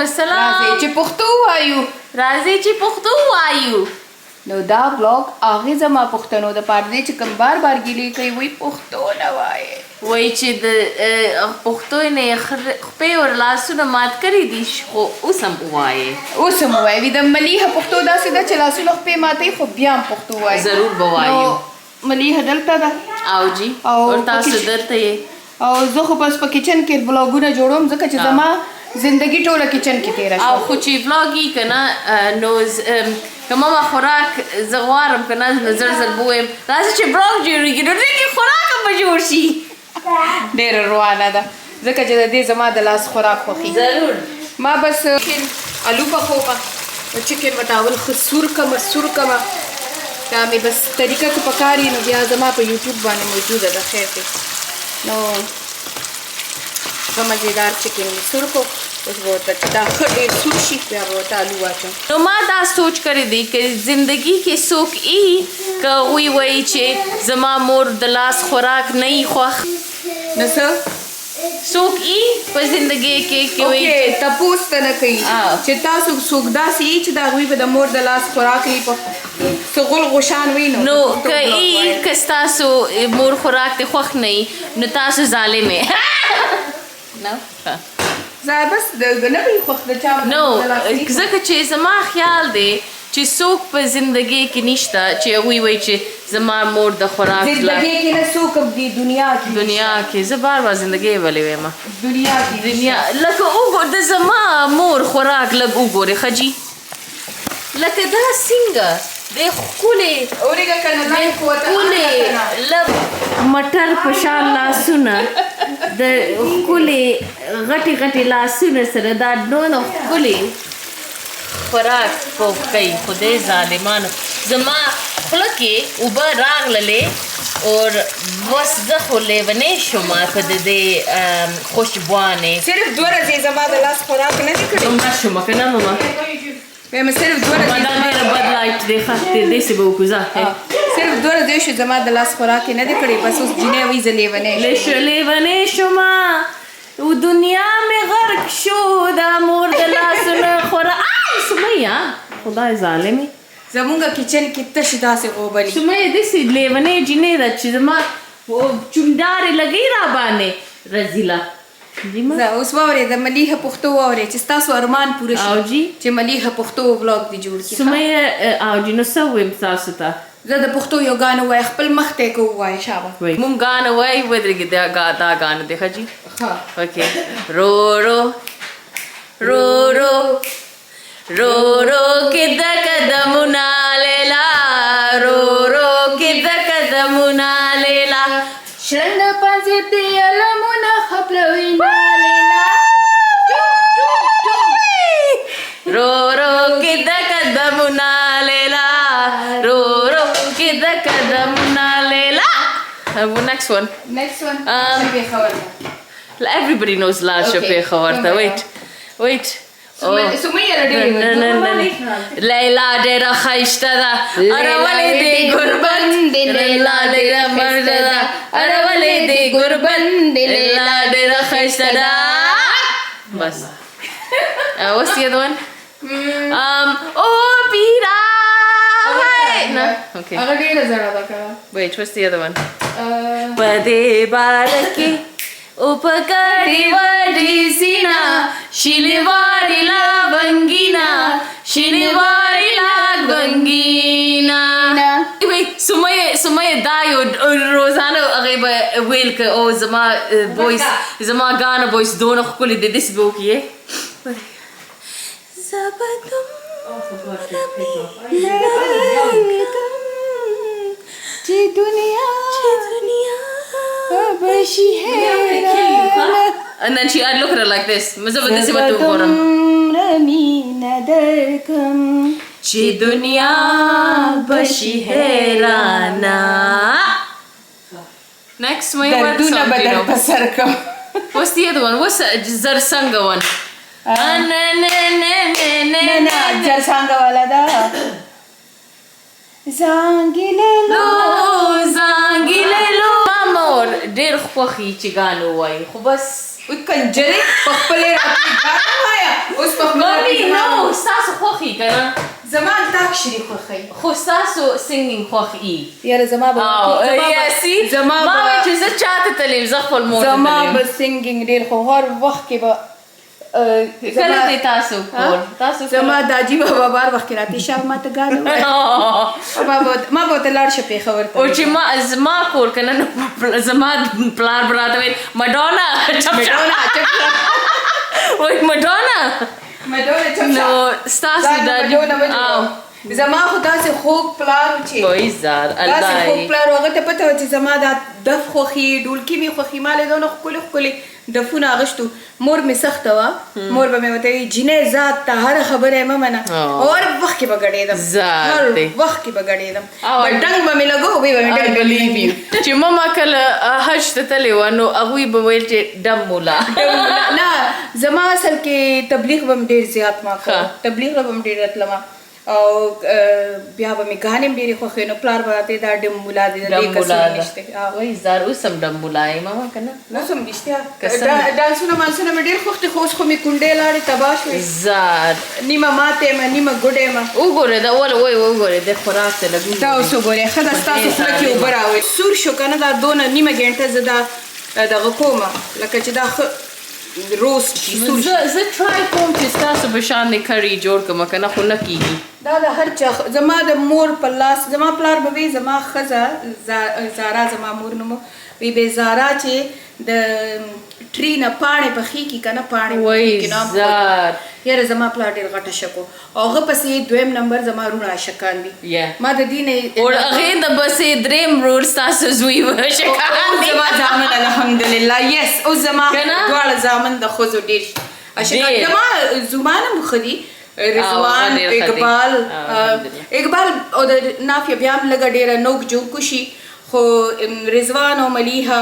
السلام. راځئ چې پښتو وایو. راځئ چې پښتو وایو. نو دا بلاګ هغې زما پښتنو د پاره دی چې کوم بار بار ګیلې کوي وایي پښتو نه وایې. وایي چې د پښتو نه یې خپې ور لاسونه مات کړي دي خو اوس هم ووایې. اوس هم ووایي. د ملیحه پښتو داسې ده چې لاسونه خپې ماتوي خو بیا هم پښتو وایي. ضرور به وایو. ملیحه دلته ده. او جی او تاسو دلته یې. او زه خو بس په کچن کې بلاګونه جوړوم ځکه چې زما زندگی ټوله کچن کې تیره شوه. او خو چې بلاګ یې که نه نو که ماما خوراک زه غواړم که نه نو زر زر به ووایم راځه چې بلاګ جوړېږي نو دې کې خوراک هم به جوړ شي. ډېره روانه ده ځکه چې د دې زما د لاس خوراک خوښي. ضرور. ما بس آلو پخومه چکن وټاول ښه سور کمه دا مې بس طریقه که پکار وي نو بیا زما په یوټیوب باندې موجوده ده. خیر دی نو ښه مزېدار چکن مې سور کړو. اوس به ورته چې دا ښه ډېر سور شي بیا به ورته آلو واچوم. نو ما دا سوچ کړی دی که زندگی کې څوک ای که هغوی وایي چې زما مور د لاس خوراک نه یي خوښ. نو څه څوک ای په زندګۍ کې اوکې تپوس ته نه کوي چې تاسو څوک داسې یي چې د هغوی به د مور د لاس خوراک یې په څه غول غوشان وي نو که ای که ستاسو مور خوراک دې خوښ نه یي نو تاسو ظالم یې. نو بس نه وي خوښ د چا نو ځکه چې زما خیال دی چې څوک په زندګۍ کې نشته چې هغوی وایي چې زما مور د خوراک زندګۍ کې نه څوک دی دنیا کې زه بار بار زندګۍ ولې وایم دنیا لکه وګور د زما مور خوراک لږ وګورې ښه جي لکه دا څنګه د ښکلې لږ مټر په شان لاسونه د ښکلې غټې لاسونه سره دا دونه ښکلې خوراک پوخ کوي خدای ظالمانو. زما خوله کې اوبه راغللې اور بس زه خو لیونۍ شومه په د دې خوشبوانې. صرف 2 ورځې زما د لاس خوراک نه دي کړی. مړه شومه که نه ماما وایم صرف 2 ورځې دا ډېره بد لایټ دی ښه داسې به وکړو ځه صرف 2 ورځې شو زما د لاس خوراک یې نه دی کړی بس اوس جینۍ وایي زه لیونۍ شومه دنیا مې غرق شو دا مور د لاسونه خوراک سمیه خدای ظالمې زمونږ کچن کې تش داسې غوبلي سمیه داسې لیونۍ جینۍ ده چې زما چونډارې لګوي را باندې رزیله. اوس واورې د ملیحه پښتو واورې چې ستاسو ارمان پوره شي چې ملیحه پښتو بلاګ دې جوړ کړي. سمیه او جي نو څه ووایم تاسو ته زه د پښتو یو ګانه وایي خپل مخ ته یې که ووایه شابه مونږ ګانه وایي ودرېږي دا ګانه دی ښه جي اوکې رو کې د قدمونه لیلا رو کې د قدمونه لیلا شرنګ پنځې دې علمونه خپلوینه لیلا رو کې د قدمونه لیلا رو کې د قدمونه لیلا. Next one. Everybody knows Lasha Pekhawarta. Wait. سمیه لیلا ډېره ښایسته ده ارولې دې ګوربند لیلا ډېره مرده ده ارولې دې ګوربند لیلا ډېره ښایسته ده. بس what's the other one? Oh پیرا okay هغه ډېره زړه ده که wait what's the other one? په دې باره کې او په ګډې وډې سینا شینواري لا بنګینا سمیه دا یو روزانه هغې به ویل که او زما ګانه بویس دونه ښکلې دی داسې به وکړي زه به دومره چې دنیا بشي and then she I'd look at her like this زه به داسې به ته وګورم مینه درکم چې دنیا بشي حیرانه. Next دردونه به در په سر کړم. What's the other one? What's زرڅنګه one? نه زرڅنګه والا ده زانګیللو مامور ډېر خوښي چې ګانو وایي خو بس کنجرې په خپلې راته ګانې وایه اوس په مامي نو ستاسو خوښي که نه زما انتاکشري خوښوي خو ستاسو سنګینګ خوښي یاره زما به ما وایي چې زه چاته تلیم زه خپل مور ته زما تلیم به سنګینګ ډېر خو هر وخت کې به کله دی تاسو کور تاسو زما داجي بابا بار وخت کې راته شاب ما ته ګاډه ما به ورته لاړ شم پېښور ته او چې زما کور که نه نو زما پلار به راته ویل مډونا وایي مډونا نو ستاسو دادي زما خو داسې خوږ پلار و چې وایي زار داسې خوږ پلار و هغه ته پته وه چې زما دا دف خوښي ډولکي مې خوښي ما له دونه ښکلي ښکلي دفونه اغوښتو مور مې سخته وه مور به مې ورته وي جینۍ ذات ته هره خبره یې مه منه هر وخت کې به ګډېدم هر وخت کې به ګډېدم ډنګ به مې لګو وی به مې ډېر بلیوي چې ماما کله حج ته تلې وه نو هغوی به ویل چې ډم مولا نه زما اصل کې تبلیغ به م ډېر زیات ما کوه تبلیغ به م ډېر راتلمه او بیا به مې ګانې م ډېرې خوښوي نو پلار به راته دا ډم مولا دی د دې کسر نشته وایي زار اوس هم ډم مولا یې ماما که نه اوس هم رښتیا ډانسونه مانسونه مې ډېر خوښ دي خو اوس خو مې کونډې لاړې تباه شوې زار نیمه ماته یم نیمه ګوډه یم وګورئ دا وایي وګورئ د خوراک ته لږ دا اوس وګورئ ښه ده ستاسو خوله کې اوبه راوړئ سور شو که نه دا دونه نیمه ګنټه زه دا دغه کومه لکه چې دا ښه روست شي سور شي زه ټرای کوم چې ستاسو په شان د کړي جوړ کړم که نه خو نه کېږي دا د هر چا زما د مور په لاس زما پلار به وي زما ښځه زارا زما مور نومو وی بې زارا چې د ټري نه پاڼې پخېږي که نه پاڼې زار یاره زما پلار ډېر غټه شکو او هغه پسې دویم نمبر زما رونه اشکان دي ما د دې نه هغې د بسې درېیم رور ستاسو زوی اشکان دي زما زامن الحمدلله یس اوس زما دواړه زامن د ښځو ډېر اشکان زما زومان هم ښه دي رضوان اقبال او د نافیه بیا هم لږه ډېره نوک جوک شي خو رضوان او ملیحه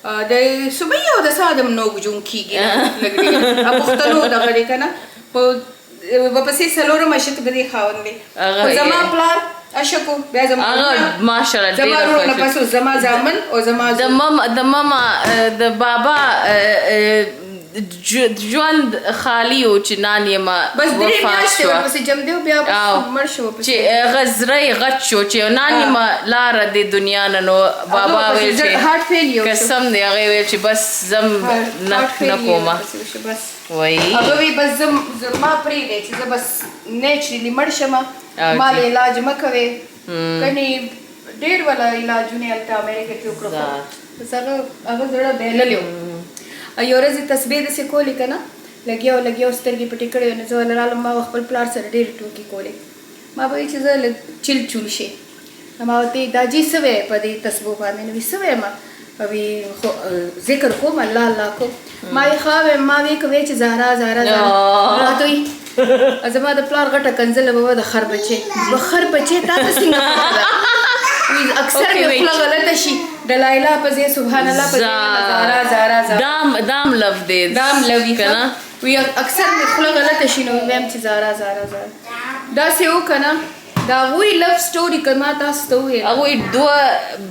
د سمیه او د سعد هم نوک جوک کېږي لږ ډېره پښتنو دغه دی که نه ورپسې څلورم اشک د دې خاوند دی خو زما پلار اشکو بیا زما رونه پس زما زامن او زما د ماما د بابا ژوند خالي و چې نان یې ما بس درې میاشتې ورپسې جمدی و بیا مړ شو چې هغه زړی غټ شو چې نان یې ما لاره د دنیا نه نو بابا ویل چې قسم دی هغې ویل چې بس زم نه کومه وایي هغه وی بس زما پرېږدی چې زه بس نیچرلي مړ شمه ما له علاج مه کوې کنې ډېر والا علاجونه هلته امریکا کې وکړو بس هغه زړه بهللی و یو ورځ یې تسبیح داسې کولې که نه لګیا سترګې پټې کړې وې نو زه وله رالم ما به خپل پلار سره ډېرې ټوکې کولې ما به وایي چې زه لږ چیل چول شي ما ورته دا جي څه وی په دې تسبیح باندې نو وي څه وایم وی ذکر کوم الله الله کوم ما یې ښه وایم ما وی که وی چې زهرا راته وي زما د پلار غټه کنځله به وه د خر بچې تا ته څنګه اکثر مې خوله غلطه شي دلایله په ځای سبحان الله په ځای دام لف دی دام لوي که نه وی اکثر مې خوله غلطه شي نو ویم چې زارا داسې و که نه دا هغوی لف سټوري که ما تاسو ته وویل هغوی دوه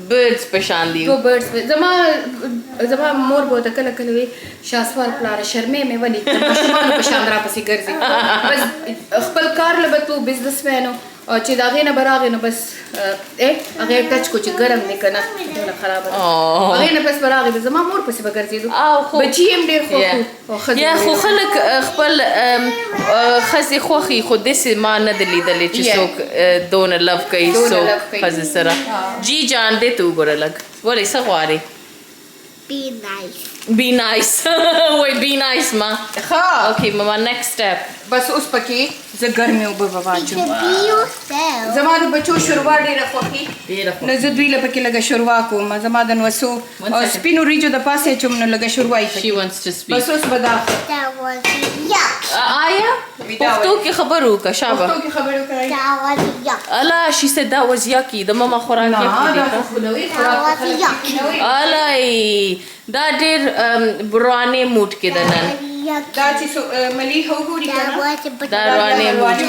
برډز په شان دي زما مور به ورته کله کله وي شاسوال پلاره شرمې مې ولې د ماشومانو په شان راپسې ګرځي بس خپل کار له به تو بزنس مینو چې د هغې نه به راغې نو بس هغې ټچ کو چې ګرم دی که نه دونه خرابه ده هغې نه پس به راغې زما مور پسې به ګرځېدو بچي هم ډېر خوښ یا خو خلک خپل ښځې خوښي خو داسې ما نه ده لیدلې چې څوک دونه لف کوي څوک ښځې سره جی جان دې ته وګوره لږ ولې څه غواړې Be nice. Wait, be nice, ma. Okay, mama, next step. بس اوس پکې زه ګرمې اوبه به واچوم زما د بچو شوروا ډېره خوښي نو زه دوی له پکې لږه شوروا کوم زما د نوسو او سپینو وریجو د پاسه اچوم نو لږه شوروا یې پکې بس اوس به دا آیا پښتو کې خبر وکړه شابه الله she said that was yucky د ماما خوراک دا ډېر برانې موډ کې ده نن دا چې ملیحه وګوري که نه دا روانې موډ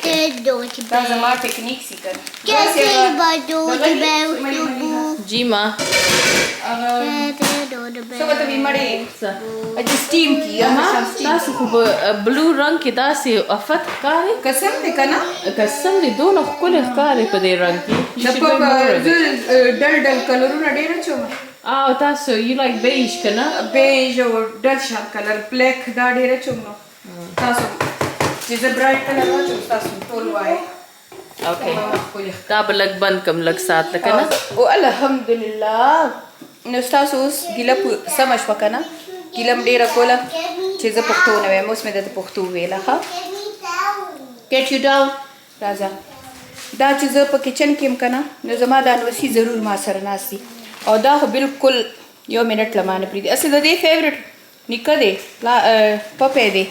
کې دا زما ټکنیک سي که جی ما څه به ته وي مړې چې سټیم کي تاسو خو په بلو رنګ کې داسې افت ښکاري قسم دی که نه قسم دې دونه ښکلې ښکاري په دې رنګ کې زه ډل ډل کلرونه ډېر اچوم او تاسو یو لایک بیج که نه بیج او ډل شارپ کلر بلیک دا ډېر اچوم نو تاسو چې زه برایټ کلر واچوم تاسو ټول وایي اوکې دا به لږ بند کړم لږ ساعت که نه او الحمدلله نو ستاسو اوس ګیله سمه شوه که نه ګیله م ډېره کوله چې زه پښتو نه وایم اوس مې درته پښتو ویله ښه get you down راځه دا چې زه په کچن کې یم که نه نو زما دا انوسي ضرور ما سره ناست دي او دا خو بالکل یو منټ له ما نه پرېږدي اصل د دې فیورټ نیکه دی پپی دی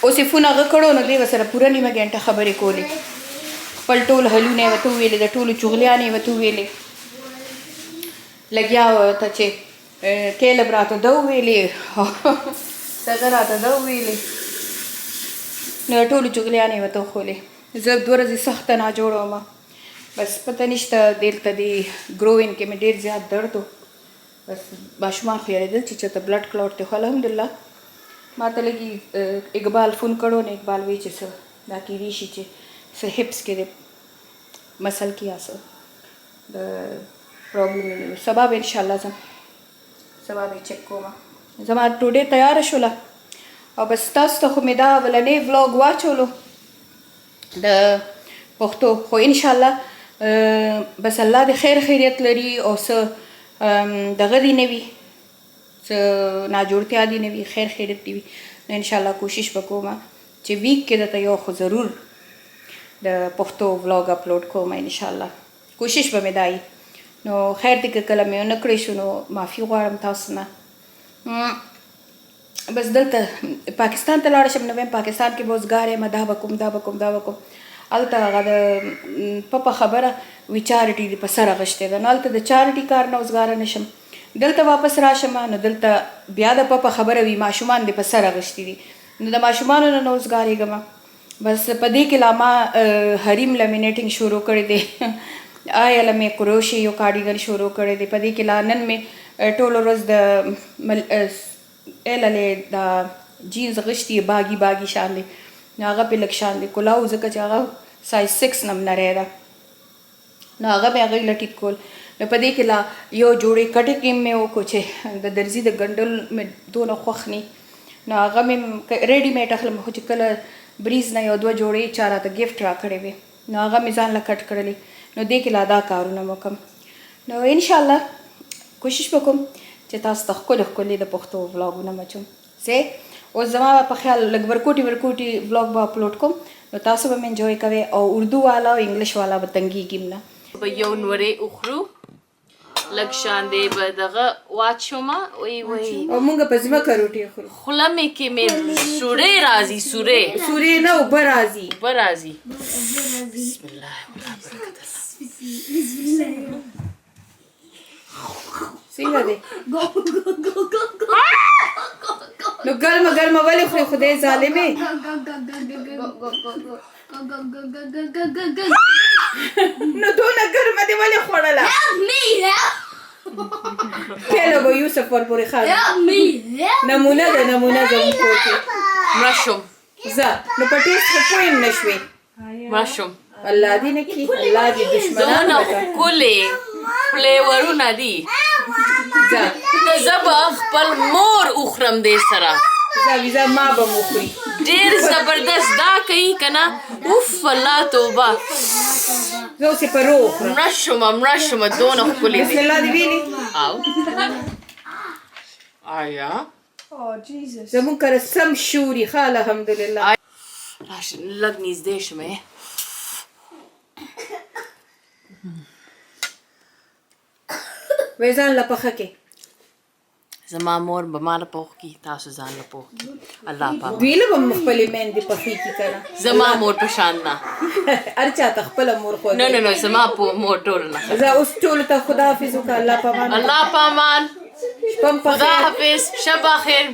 اوس یې فون هغه کړو نو دی ورسره پوره نیمه ګنټه خبرې کولې خپل ټول حلونه یې ورته وویلې د ټولو چغلیانې یې ورته وویلې لګیا و ورته چې کیلب راته ده وویلې دغه راته ده وویلې نو ټولو چغلیانې یې ورته وښولې زه 2 ورځې سخته ناجوړه ومه بس پته نشته دلته د ګروین کې مې ډېر زیات درد و بس ماشومان خو یارېدل چې چېرته بلډ کلاوټ دی خو الحمدلله ما ته لږ اقبال فون کړو نو اقبال وایي چې څه دا کیدای شي چې څه هپس کې د مسل کې یا څه د پرابلم سبا به انشاءالله ځم سبا به چک کوم زما ټوډې تیاره شوله او بس تاسو ته خو مې دا اولنی ولاګ واچولو د پښتو خو انشاءالله بس الله د خیر خیریت لري او څه دغه دې نه وي څه ناجوړتیا دې نه وي خیر خیریت دې وي نو انشاءالله کوشش به کوم چې ویک کې درته یو خو ضرور د پښتو ولاګ اپلوډ کوم انشاءالله کوشش به مې دا وي نو خیر دې که کله مې ونه کړی شو نو معافي غواړم تاسو نه بس دلته پاکستان ته لاړه شم نو وایم پاکستان کې به اوسګار یم دا به کوم دا به کوم دا به کوم هلته هغه د پپه خبره وي چارټي دې په سر اغوښتې ده نو هلته د چارټي کار نه اوسګاره نه شم دلته واپس راشم نو دلته بیا د پپه خبره وي ماشومان دې په سر اغوښتي دي نو د ماشومانو نه نه اوسګارېږم بس په دې کې لا ما حریم لمینیټینګ شروع کړی دی آیا له مې کروشي یو کارډیګن شروع کړی دی په دې کې لا نن مې ټوله ورځ د ایللې دا جینز غشتي باغي باغي شان دی نو هغه پې لږ شان دی کلاو ځکه چې هغه سایز 6 نم نری ده نو هغه مې هغې له ټیک کول نو په دې کې لا یو جوړې کټې کې مې وکړو چې د درزي د ګنډل مې دونه خوښ نی نو هغه مې ریډي میټ اخلم خو چې کله بریز نه یو 2 جوړې چا راته ګفټ راکړې وې نو هغه مې ځان له کټ کړلې نو دې کې لا دا کارونه مې وکړم نو انشاءالله کوشش به کوم چې تاسو ته ښکلې ښکلې د پښتو ولاګونه مچوم زه اوس زما په خیال لږ ورکوټي ورکوټي ولاګ به اپلوډ کوم نو تاسو به مې انجوی کوئ او اردو والا او انګلیش والا به تنګېږم نه به یو نورې وخورو لږ شان دی به دغه واچومه وی او موږ په ځمکه روټۍ خورو خوله مې کې مې سورې راځي سورې نه اوبه راځي اوبه راځي بسم الله برکت الله څنګه دی نو ګرمه ګرمه ولې خورې خدای ظالمې نو دونه ګرمه دې ولې خوړله کله به یوسف ورپورې خاندي نمونه ده نمونه زموږ کور کې مړه شم زه نو په ټیسټ خو پوه یم نه شوې مړه شم الله دې نه کړي الله دې دشمنان دونه ښکلې فلیورونه دي زه به خپل مور وخورم دې سره ویزا ما به مو خوري ډېر زبردست دا کوي که نه اوف الله توبه زه اوس یې په رو وخورم مړه شومه دونه ښکلې بسم الله دې ویلي آیا زمونږ کره سم شوري ښه الحمدلله راشه لږ نږدې شمه وی ځان له پخه کې زما مور به ما له پوخ کی تاسو ځان له پوخ کی الله پاک ویله به مو خپلې میندې پخې کې که نه زما مور په شان نه هر چا ته خپله مور خو نه زما مور ټول نه زه اوس ټولو ته خداحافظ وکړه الله پامان الله پامان شپه م په خیر خدا حافظ شب بخیر